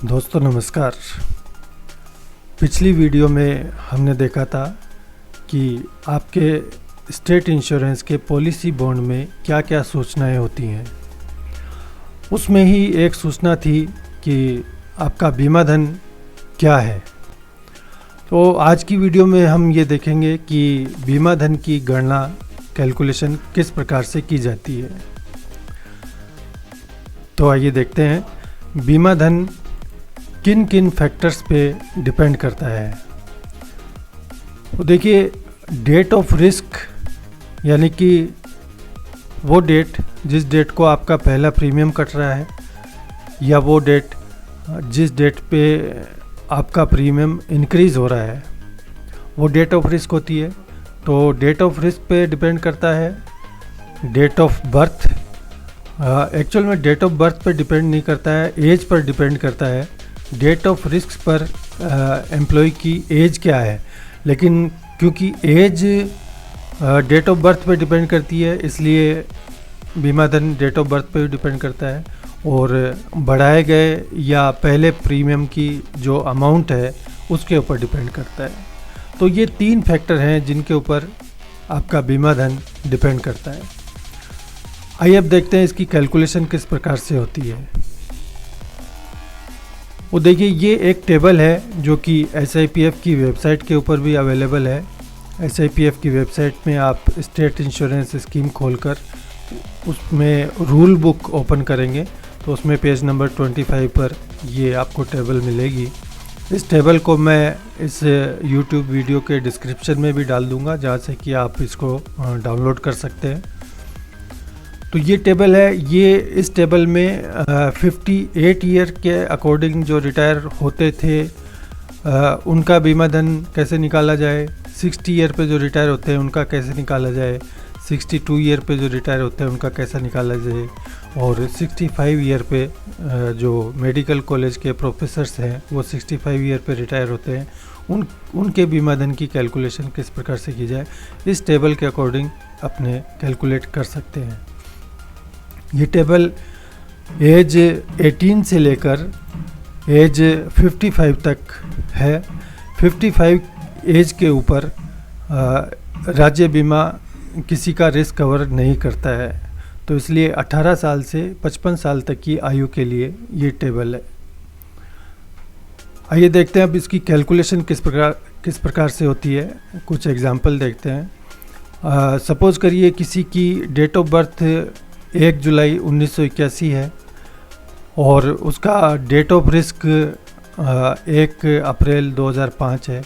दोस्तों नमस्कार। पिछली वीडियो में हमने देखा था कि आपके स्टेट इंश्योरेंस के पॉलिसी बॉन्ड में क्या क्या सूचनाएं होती हैं। उसमें ही एक सूचना थी कि आपका बीमा धन क्या है। तो आज की वीडियो में हम ये देखेंगे कि बीमा धन की गणना कैलकुलेशन किस प्रकार से की जाती है। तो आइए देखते हैं बीमा धन किन किन फैक्टर्स पे डिपेंड करता है। तो देखिए, डेट ऑफ रिस्क यानी कि वो डेट जिस डेट को आपका पहला प्रीमियम कट रहा है, या वो डेट जिस डेट पे आपका प्रीमियम इंक्रीज़ हो रहा है, वो डेट ऑफ रिस्क होती है। तो डेट ऑफ रिस्क पे डिपेंड करता है। डेट ऑफ बर्थ एक्चुअल में डेट ऑफ बर्थ पे डिपेंड नहीं करता है, एज पर डिपेंड करता है। डेट ऑफ रिस्क पर एम्प्लॉय की एज क्या है, लेकिन क्योंकि एज डेट ऑफ बर्थ पे डिपेंड करती है, इसलिए बीमा धन डेट ऑफ बर्थ पे भी डिपेंड करता है। और बढ़ाए गए या पहले प्रीमियम की जो अमाउंट है उसके ऊपर डिपेंड करता है। तो ये तीन फैक्टर हैं जिनके ऊपर आपका बीमा धन डिपेंड करता है। आइए अब देखते हैं इसकी कैलकुलेशन किस प्रकार से होती है। वो देखिए, ये एक टेबल है जो कि SIPF की वेबसाइट के ऊपर भी अवेलेबल है। SIPF की वेबसाइट में आप स्टेट इंश्योरेंस स्कीम खोलकर उसमें रूल बुक ओपन करेंगे तो उसमें पेज नंबर 25 पर ये आपको टेबल मिलेगी। इस टेबल को मैं इस YouTube वीडियो के डिस्क्रिप्शन में भी डाल दूँगा, जहाँ से कि आप इसको डाउनलोड कर सकते हैं। तो ये टेबल है। ये इस टेबल में 58 ईयर के अकॉर्डिंग जो रिटायर होते थे उनका बीमा धन कैसे निकाला जाए, 60 ईयर पे जो रिटायर होते हैं उनका कैसे निकाला जाए, 62 ईयर पे जो रिटायर होते हैं उनका कैसा निकाला जाए, और 65 ईयर पे जो मेडिकल कॉलेज के प्रोफेसर्स हैं वो 65 ईयर पे रिटायर होते हैं, उनके बीमा धन की कैलकुलेशन किस प्रकार से की जाए, इस टेबल के अकॉर्डिंग अपने कैलकुलेट कर सकते हैं। ये टेबल एज 18 से लेकर एज 55 तक है। 55 एज के ऊपर राज्य बीमा किसी का रिस्क कवर नहीं करता है, तो इसलिए 18 साल से 55 साल तक की आयु के लिए ये टेबल है। आइए देखते हैं अब इसकी कैलकुलेशन किस प्रकार से होती है। कुछ एग्जांपल देखते हैं। सपोज़ करिए किसी की डेट ऑफ बर्थ 1 जुलाई 1981 है और उसका डेट ऑफ रिस्क 1 अप्रैल 2005 है।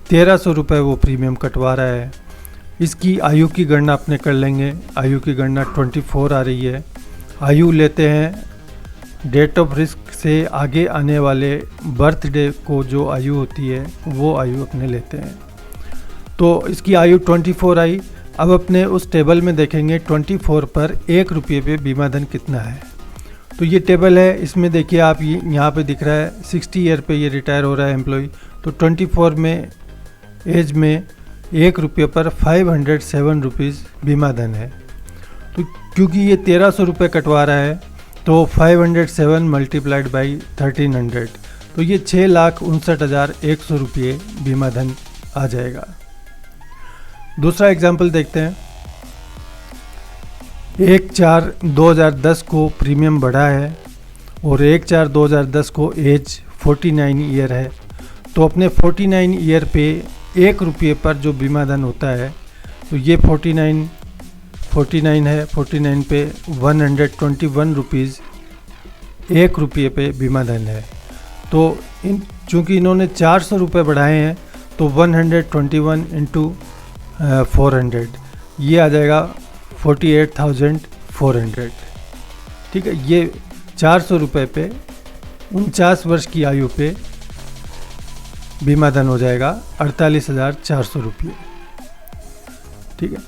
1300 रुपये वो प्रीमियम कटवा रहा है। इसकी आयु की गणना अपने कर लेंगे। आयु की गणना 24 आ रही है। आयु लेते हैं डेट ऑफ रिस्क से आगे आने वाले बर्थडे को जो आयु होती है वो आयु अपने लेते हैं। तो इसकी आयु 24 आई। अब अपने उस टेबल में देखेंगे 24 पर 1 रुपये पे बीमा धन कितना है। तो ये टेबल है, इसमें देखिए आप यहाँ पे दिख रहा है 60 ईयर पे ये रिटायर हो रहा है एम्प्लॉय। तो 24 में एज में 1 रुपये पर 507 रुपीज़ बीमा धन है। तो क्योंकि ये 1300 रुपये कटवा रहा है तो 507 मल्टीप्लाइड बाई 1300, तो ये 6,59,100 रुपये बीमा धन आ जाएगा। दूसरा एग्जाम्पल देखते हैं। 1/4/2010 को प्रीमियम बढ़ा है और 1/4/2010 को एज 49 ईयर है। तो अपने 49 ईयर पे 1 रुपये पर जो बीमा धन होता है, तो ये 49 है। 49 पे 121 रुपीज़ 1 रुपये पे बीमा धन है। तो चूँकि इन्होंने 400 रुपये बढ़ाए हैं तो 121 इंटू 400 ये आ जाएगा 48,400। ठीक है, ये 400 रुपये पे 49 वर्ष की आयु पे बीमा धन हो जाएगा 48,400 रुपये। ठीक है,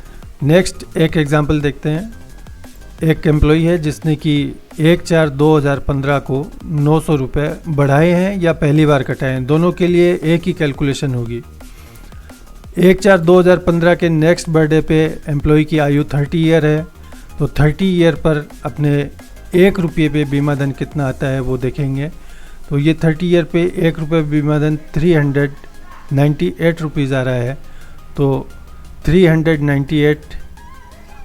नेक्स्ट एक एग्जांपल देखते हैं। एक एम्प्लॉई है जिसने कि 1/4/2015 को 900 रुपये बढ़ाए हैं या पहली बार कटाए हैं, दोनों के लिए एक ही कैलकुलेशन होगी। 1/4/2015 के नेक्स्ट बर्थडे पे एम्प्लॉय की आयु 30 ईयर है, तो 30 ईयर पर अपने 1 रुपये पे बीमा धन कितना आता है वो देखेंगे। तो ये 30 ईयर पे 1 रुपये बीमा धन 398 रुपीज़ आ रहा है। तो 398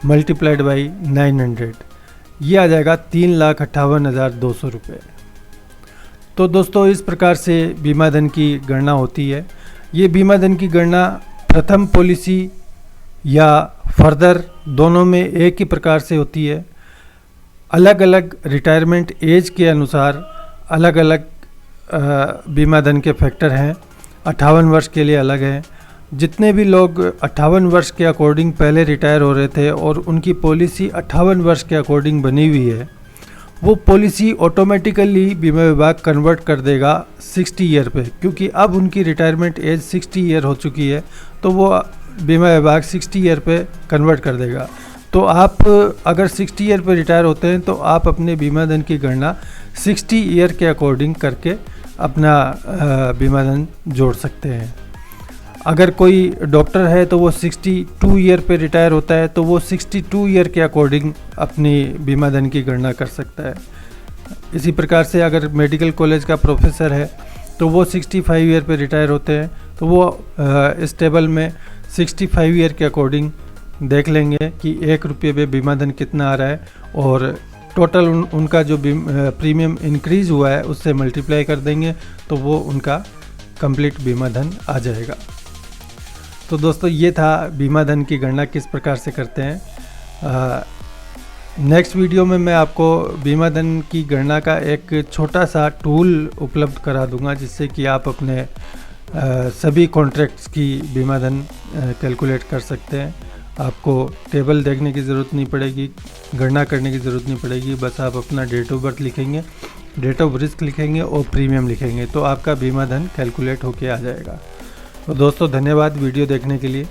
मल्टीप्लाइड बाई 900 ये आ जाएगा 3,58,200 रुपये। तो दोस्तों इस प्रकार से बीमा धन की गणना होती है। ये बीमा धन की गणना प्रथम पॉलिसी या फर्दर दोनों में एक ही प्रकार से होती है। अलग अलग रिटायरमेंट एज के अनुसार अलग अलग बीमा धन के फैक्टर हैं। 58 वर्ष के लिए अलग हैं। जितने भी लोग 58 वर्ष के अकॉर्डिंग पहले रिटायर हो रहे थे और उनकी पॉलिसी 58 वर्ष के अकॉर्डिंग बनी हुई है, वो पॉलिसी ऑटोमेटिकली बीमा विभाग कन्वर्ट कर देगा 60 ईयर पे, क्योंकि अब उनकी रिटायरमेंट एज 60 ईयर हो चुकी है। तो वो बीमा विभाग 60 ईयर पे कन्वर्ट कर देगा। तो आप अगर 60 ईयर पे रिटायर होते हैं तो आप अपने बीमा धन की गणना 60 ईयर के अकॉर्डिंग करके अपना बीमा धन जोड़ सकते हैं। अगर कोई डॉक्टर है तो वो 62 ईयर पे रिटायर होता है, तो वो 62 ईयर के अकॉर्डिंग अपनी बीमा धन की गणना कर सकता है। इसी प्रकार से अगर मेडिकल कॉलेज का प्रोफेसर है तो वो 65 ईयर पे रिटायर होते हैं, तो वो इस टेबल में 65 ईयर के अकॉर्डिंग देख लेंगे कि 1 रुपये पे बीमा धन कितना आ रहा है, और टोटल उनका जो प्रीमियम इंक्रीज़ हुआ है उससे मल्टीप्लाई कर देंगे, तो वो उनका कंप्लीट बीमा धन आ जाएगा। तो दोस्तों ये था बीमा धन की गणना किस प्रकार से करते हैं। नेक्स्ट वीडियो में मैं आपको बीमा धन की गणना का एक छोटा सा टूल उपलब्ध करा दूंगा, जिससे कि आप अपने सभी कॉन्ट्रैक्ट्स की बीमा धन कैलकुलेट कर सकते हैं। आपको टेबल देखने की ज़रूरत नहीं पड़ेगी, गणना करने की ज़रूरत नहीं पड़ेगी। बस आप अपना डेट ऑफ बर्थ लिखेंगे, डेट ऑफ रिस्क लिखेंगे और प्रीमियम लिखेंगे, तो आपका बीमा धन कैलकुलेट होके आ जाएगा। तो दोस्तों धन्यवाद वीडियो देखने के लिए।